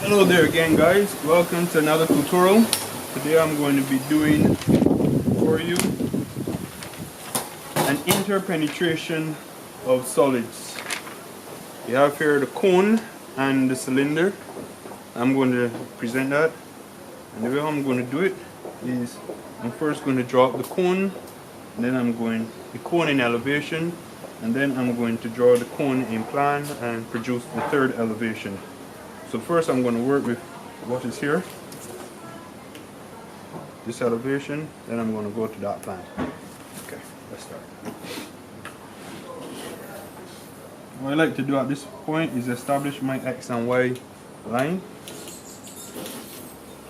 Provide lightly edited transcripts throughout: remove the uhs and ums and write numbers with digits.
Hello there again, guys. Welcome to another tutorial. Today I'm going to be doing for you an interpenetration of solids. You have here the cone and the cylinder. I'm going to present that, and the way I'm going to do it is I'm first going to draw up the cone, and then the cone in elevation, and then I'm going to draw the cone in plan and produce the third elevation. So first I'm going to work with what is here, this elevation, then I'm going to go to that plan. Okay, let's start. What I like to do at this point is establish my X and Y line,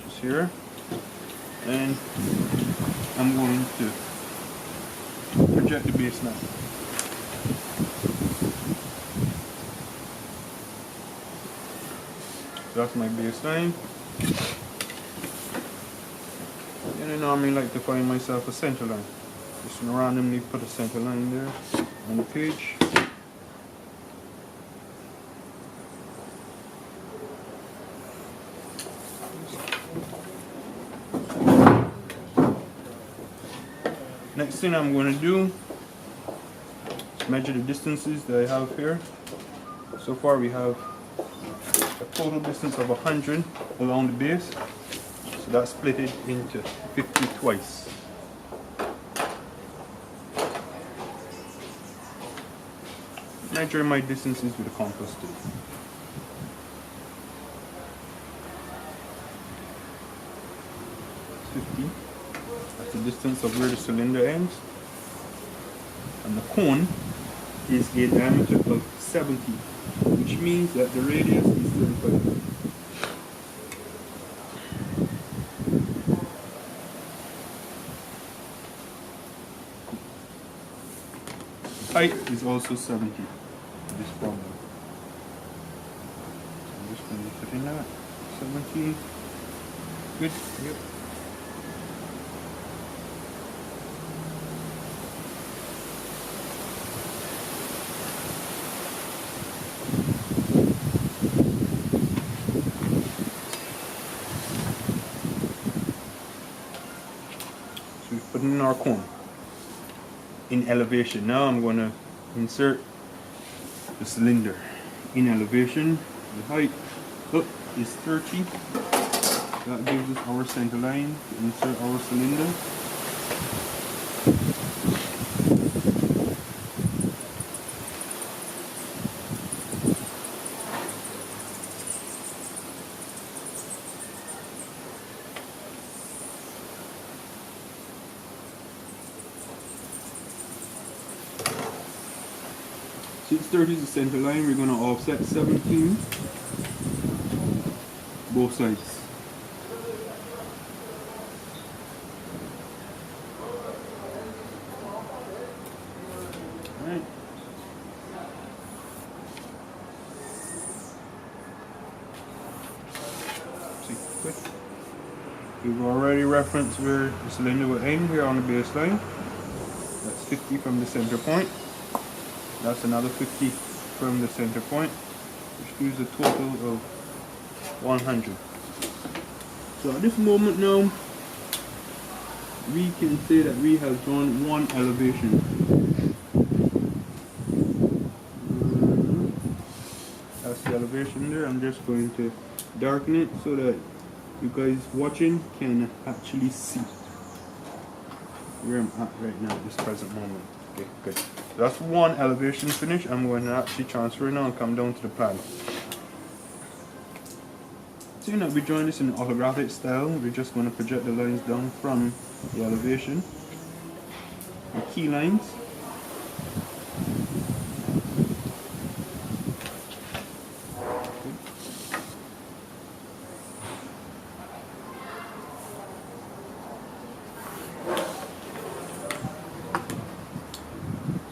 just here, and I'm going to project the baseline. That's my baseline. And I normally like to find myself a center line. Just randomly put a center line there on the page. Next thing I'm going to do is measure the distances that I have here. So far we have a total distance of 100 along the base, so that's split it into 50 twice. Measure my distances with a compass tool. It's 50. That's the distance of where the cylinder ends, and the cone is a diameter of 70, which means that the radius is 35. Height is also 70 for this problem. So I'm just going to put in that 70. Good. Yep. So we put in our cone in elevation. Now I'm going to insert the cylinder in elevation. The height up is 30. That gives us our center line to insert our cylinder. Since 30 is the center line, we're going to offset 17 both sides. Alright. See, quick. We've already referenced where the cylinder will end here on the baseline. That's 50 from the center point. That's another 50 from the center point, which gives a total of 100. So at this moment now, we can say that we have drawn one elevation. That's the elevation there. I'm just going to darken it so that you guys watching can actually see where I'm at right now at this present moment. Okay, good. So that's one elevation finish. I'm going to actually transfer now and come down to the plan. So now we're drawing this in orthographic style. We're just going to project the lines down from the elevation. The key lines.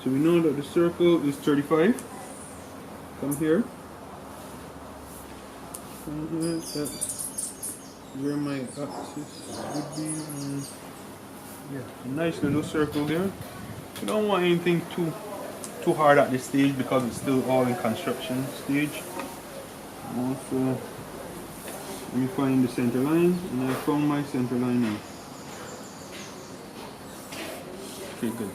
So we know that the circle is 35. Come here. That's where my axis would be. Yeah, a nice little circle there. You don't want anything too hard at this stage because it's still all in construction stage. Also Let me find the center line, and I found my center line now. Okay, good.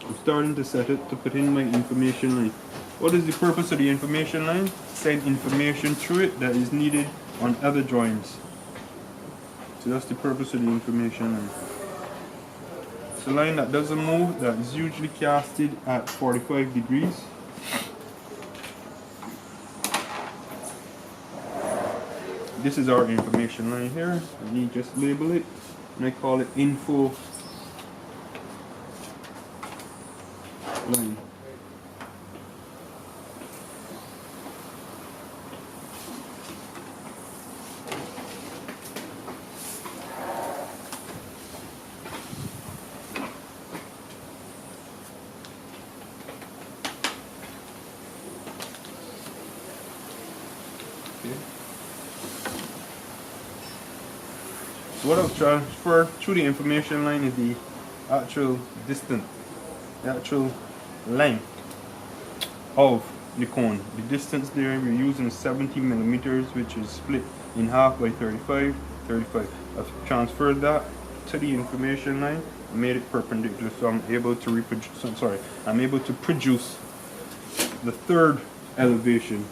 I'm starting to set it to put in my information line. What is the purpose of the information line? Send information through it that is needed on other drawings. So that's the purpose of the information line. It's a line that doesn't move, that is usually casted at 45 degrees. This is our information line here. Let me just label it, and I call it info line. Okay. So what I've transferred through the information line is the actual distance, the actual length of the cone. The distance there, we're using 70 millimeters, which is split in half by 35. I've transferred that to the information line, made it perpendicular, so I'm able to reproduce. I'm able to produce the third elevation.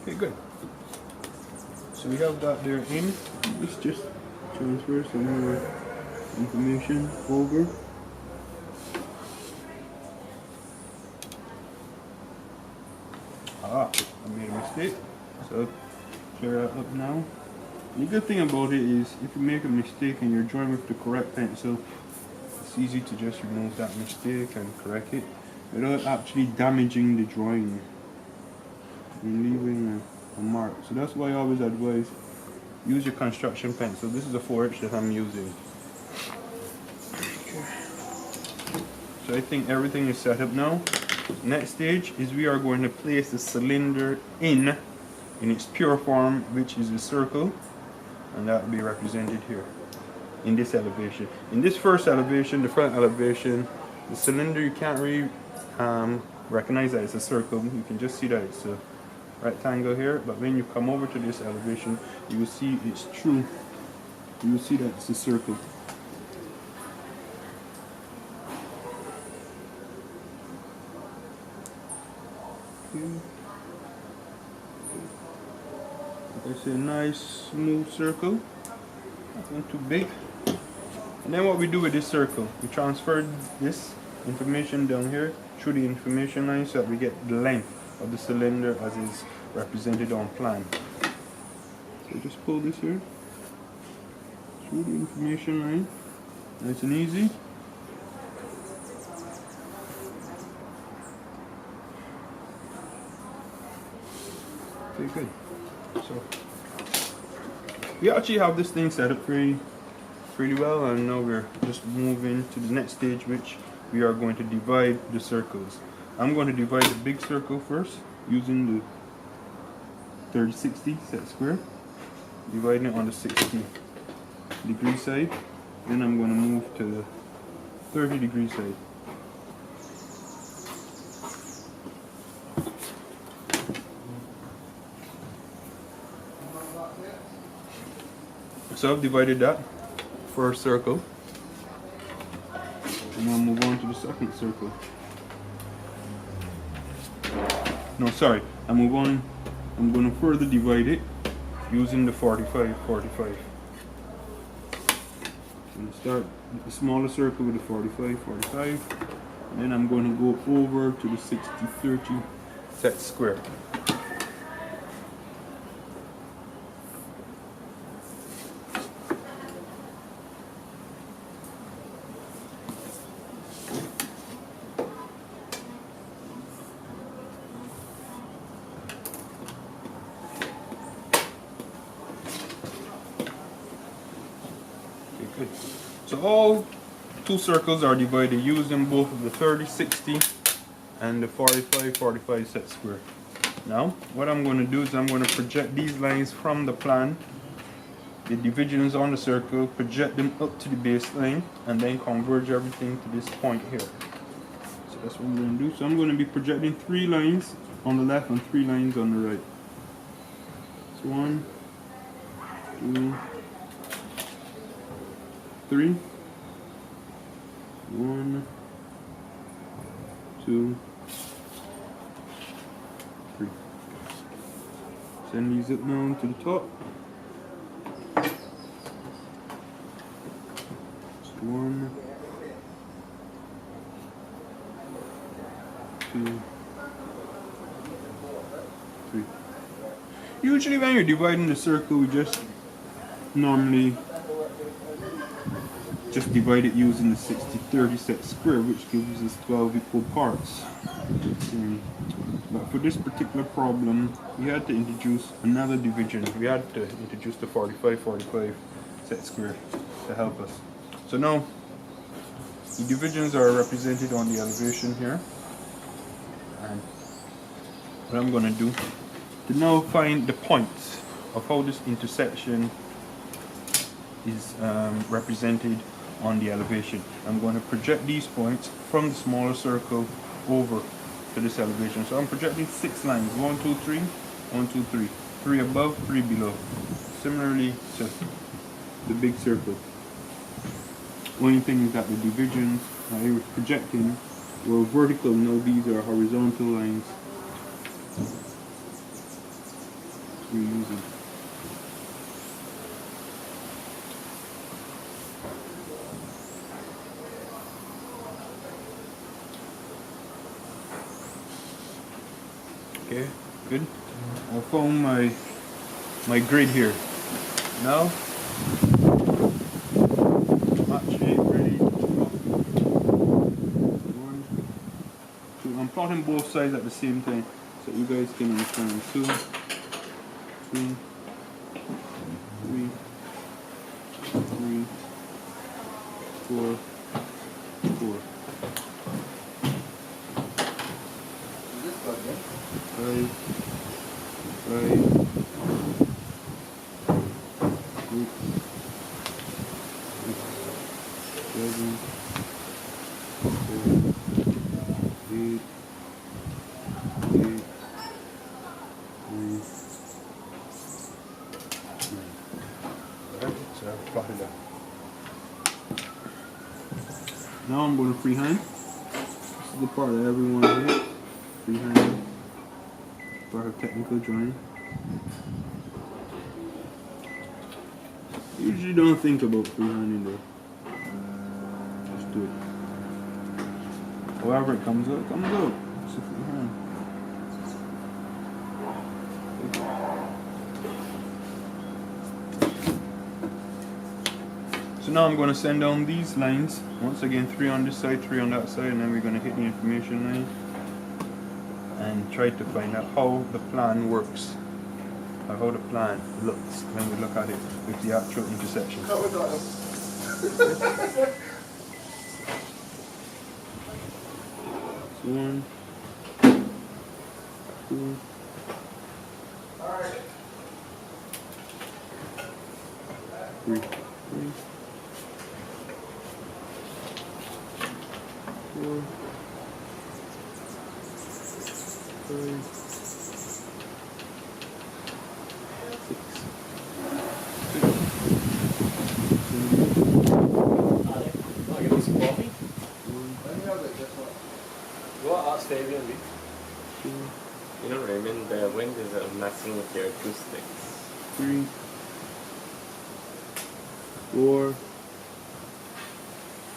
Okay, good. So we have that there in. Let's just transfer some more information over. I made a mistake. So clear that up now. The good thing about it is if you make a mistake and you're drawing with the correct pencil, it's easy to just remove that mistake and correct it without actually damaging the drawing and leaving a mark. So that's why I always advise use your construction pencil. This is a 4H that I'm using. Okay. So I think everything is set up now. Next stage is we are going to place the cylinder in its pure form, which is a circle, and that will be represented here in this elevation. In this first elevation, the front elevation, the cylinder, you can't really recognize that it's a circle. You can just see that it's a rectangle here, but when you come over to this elevation, you will see it's true. You will see that it's a circle. Like I say, a nice smooth circle, nothing too big. And then what we do with this circle, we transfer this information down here through the information line so that we get the length of the cylinder as is represented on plan. So just pull this here through the information line, nice and easy. Okay, good. So we actually have this thing set up pretty well, and now we're just moving to the next stage, which we are going to divide the circles. I'm going to divide the big circle first using the 30-60 set square, dividing it on the 60-degree side. Then I'm going to move to the 30-degree side. So I've divided that first circle, and I'll move on to the second circle. No, sorry, I'm going to further divide it using the 45. I'm going to start with the smaller circle with the 45, and then I'm going to go over to the 60-30 set square. Good. So all two circles are divided using both of the 30, 60 and the 45, 45 set square. Now, what I'm going to do is I'm going to project these lines from the plan, the divisions on the circle, project them up to the baseline, and then converge everything to this point here. So that's what I'm going to do. So I'm going to be projecting 3 lines on the left and 3 lines on the right. So 1, 2, 3. 1, 2, 3. Send these up now to the top. 1, 2, 3. Usually when you're dividing the circle, we just normally just divide it using the 60-30 set square, which gives us 12 equal parts. But for this particular problem, we had to introduce another division. We had to introduce the 45-45 set square to help us. So now, the divisions are represented on the elevation here. And what I'm going to do, to now find the points of how this intersection is represented on the elevation. I'm going to project these points from the smaller circle over to this elevation. So I'm projecting 6 lines, 1, 2, 3, 1, 2, 3. 3 above, 3 below. Similarly to the big circle. Only thing is that the divisions I was projecting were vertical, now these are horizontal lines. We're using. Okay, good. I found my grid here. Now, match it, ready. 1, 2. I'm plotting both sides at the same time so you guys can understand. 2, 3, 4, 4. 5, 6, 7, 8, 9. Alright, so I've plotted that. Now I'm going to freehand. This is the part that everyone hates. Freehand. Part of technical drawing. Usually don't think about freehanding though. Just do it. However it comes out, it comes out. It's a freehand. So now I'm going to send down these lines. Once again, 3 on this side, 3 on that side, and then we're going to hit the information line and try to find out how the plan works, or how the plan looks when we look at it with the actual intersection. So 1, 2, 3, 4, 5, 6, 7, You know, Raymond, the wind is messing with your acoustics. 3, 4,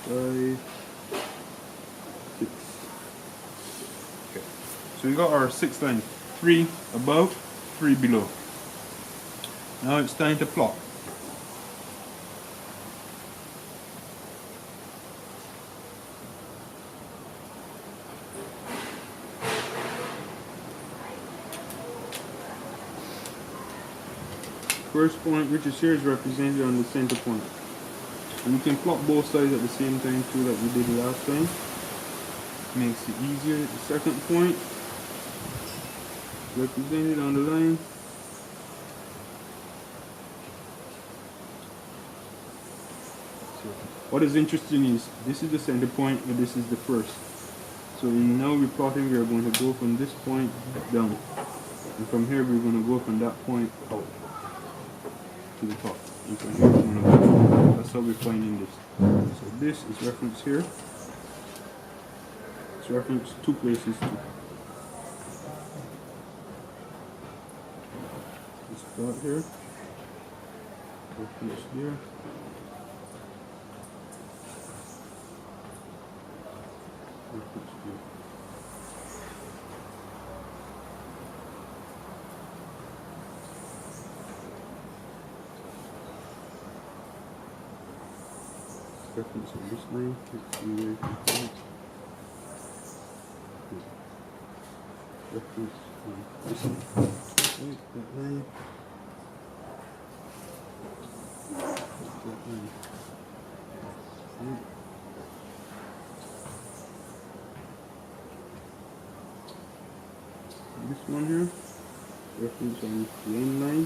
5, 6. Okay. So we got our 6 lines. 3 above, 3 below. Now it's time to plot. First point, which is here, is represented on the center point. And you can plot both sides at the same time too, like we did last time. Makes it easier. The second point, represented on the line. So what is interesting is this is the center point, and this is the first. So now we're plotting, we are going to go from this point down. And from here we're going to go from that point out to the top. And from here we're going to go. That's how we're finding this. So this is reference here. It's reference two places too. Let's start here. Reference here. Reference here. Reference on this line. Reference on this line. Right, that line. That line. Right. This one here. Reference on the end line.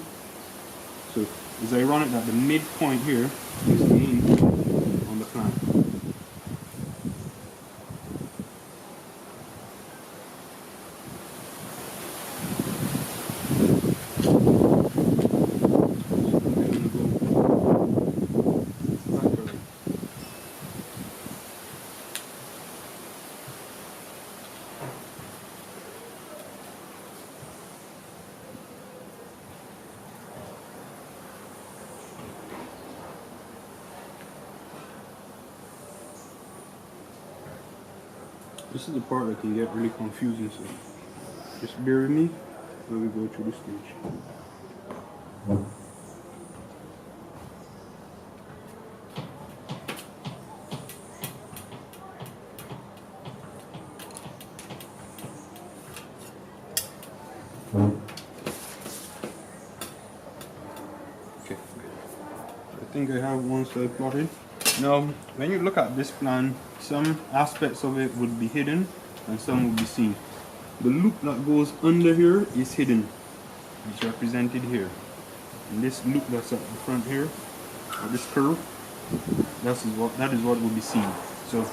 So it's ironic that the midpoint here is the end point on the plan. This is the part that can get really confusing, so just bear with me while we go through the stage. Okay, I think I have one side plotted. Now, when you look at this plan, some aspects of it would be hidden and some will be seen. The loop that goes under here is hidden. It's represented here. And this loop that's at the front here, or this curve, that is what will be seen. So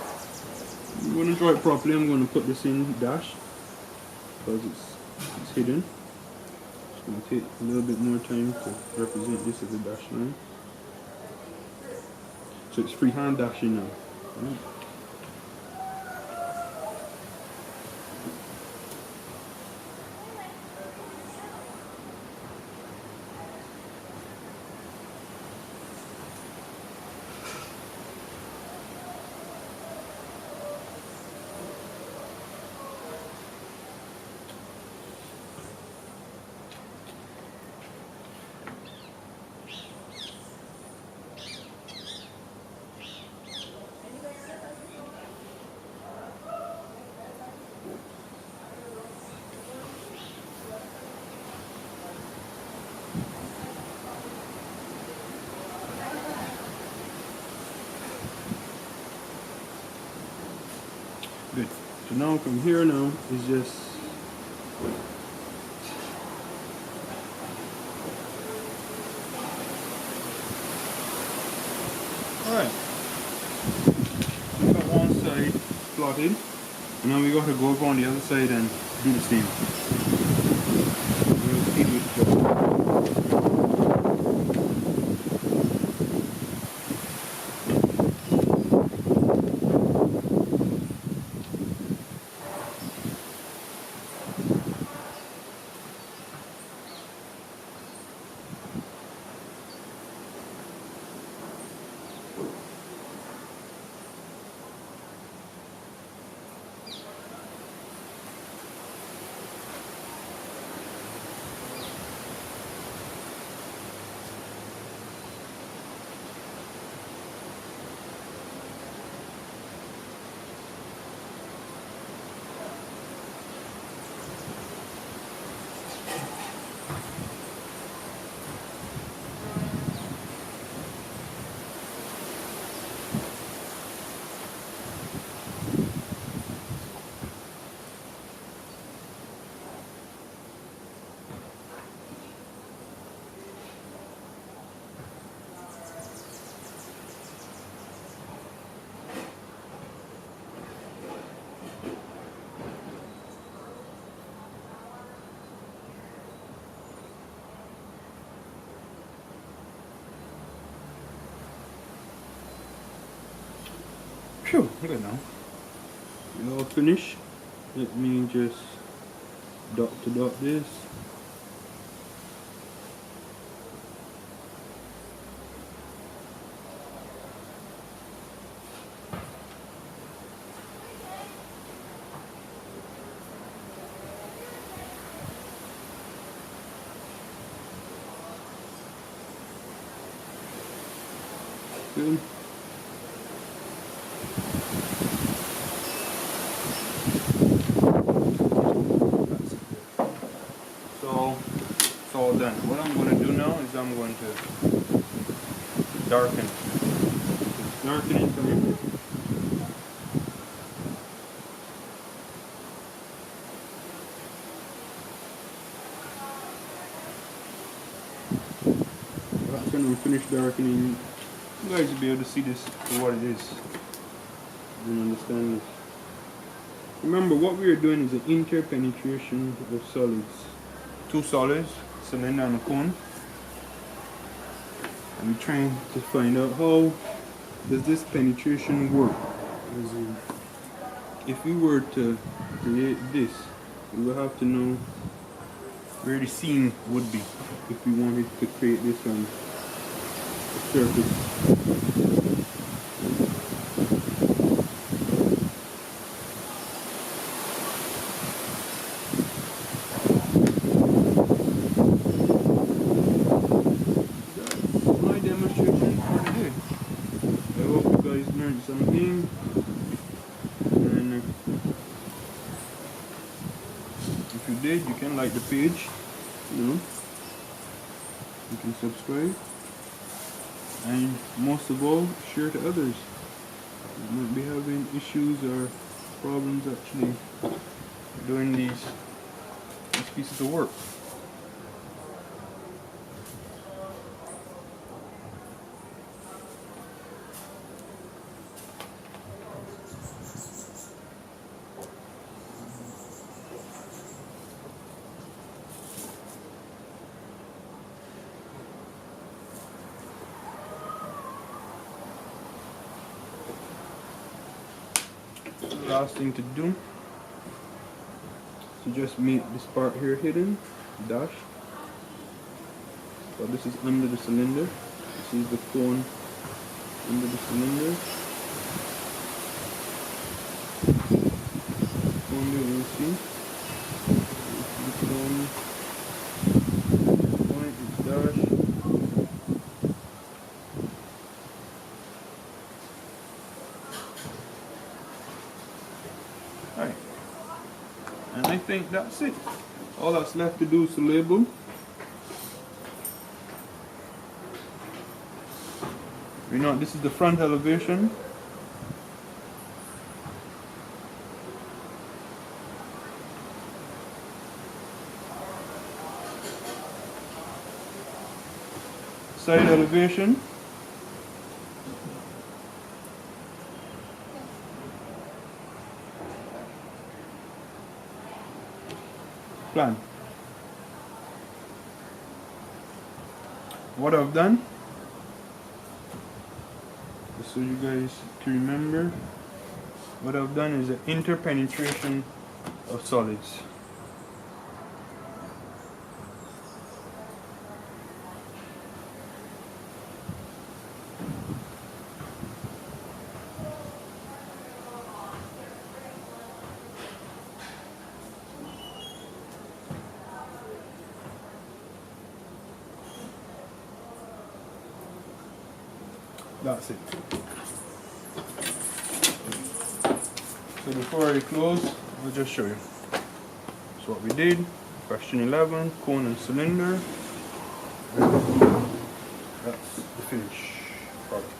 I'm going to draw it properly. I'm going to put this in dash because it's hidden. It's going to take a little bit more time to represent this as a dash line. So it's freehand dashing now. Right. Good. So now from here now is just alright. We got one side plotted, and now we got to go over on the other side and do the same. We'll see with Phew, good now. We all finished. Let me just dot to dot this. Good. So it's all done. What I'm going to do now is I'm going to darken. Darkening time. After we finish darkening, you guys will be able to see this for what it is and understand this. Remember, what we are doing is an interpenetration of solids. Two solids, cylinder and a cone. And we're trying to find out how does this penetration work. If we were to create this, we would have to know where the seam would be if we wanted to create this on the surface. My demonstration for today. I hope you guys learned something, and if you did, you can like the page, you can subscribe, and most of all, share to others who might be having issues or problems actually doing these pieces of work. Last thing to do, so just make this part here hidden, dash. So this is under the cylinder. This is the cone under the cylinder. Cone there, you see. The cone point is dash. Alright, and I think that's it. All that's left to do is to label. You know, this is the front elevation. Side elevation. Plan. What I've done, just so you guys can remember, what I've done is an interpenetration of solids. That's it. So before I close, I'll just show you. So what we did, question 11, cone and cylinder. That's the finish product.